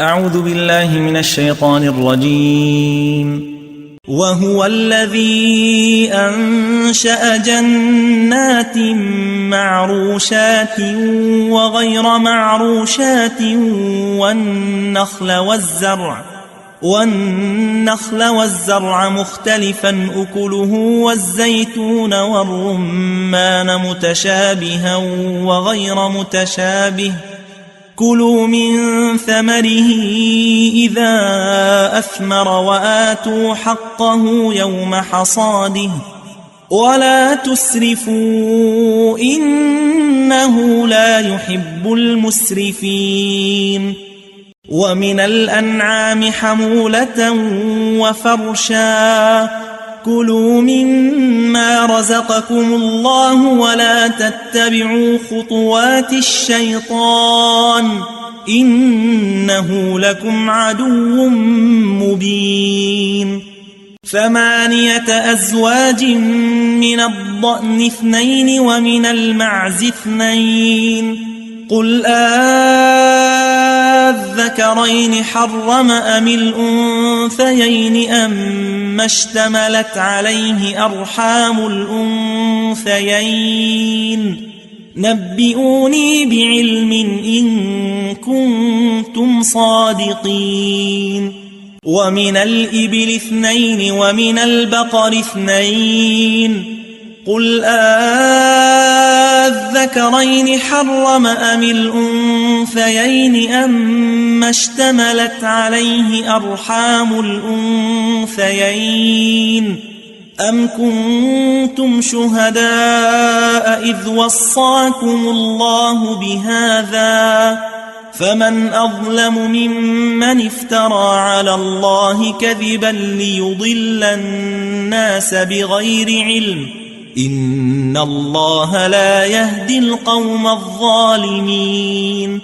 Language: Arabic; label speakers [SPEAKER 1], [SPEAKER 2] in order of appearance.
[SPEAKER 1] أعوذ بالله من الشيطان الرجيم. وهو الذي أنشأ جنات معروشات وغير معروشات والنخل والزرع مختلفا أكله والزيتون والرمان متشابها وغير متشابه كلوا من ثمره إذا أثمر وآتوا حقه يوم حصاده ولا تسرفوا إنه لا يحب المسرفين. ومن الأنعام حمولة وفرشا كلوا مما رزقكم الله ولا تتبعوا خطوات الشيطان إنه لكم عدو مبين. 8 أزواج من الضأن 2 ومن المعز 2 قل الذكرين حرم أم الأنثيين أما اشتملت عليه أرحام الأنثيين نبئوني بعلم إن كنتم صادقين. ومن الإبل 2 ومن البقر 2 قل الذكرين حرم أم الأنثيين أما اشتملت عليه أرحام الأنثيين أم كنتم شهداء إذ وصاكم الله بهذا فمن أظلم ممن افترى على الله كذبا ليضل الناس بغير علم إن الله لا يهدي القوم الظالمين.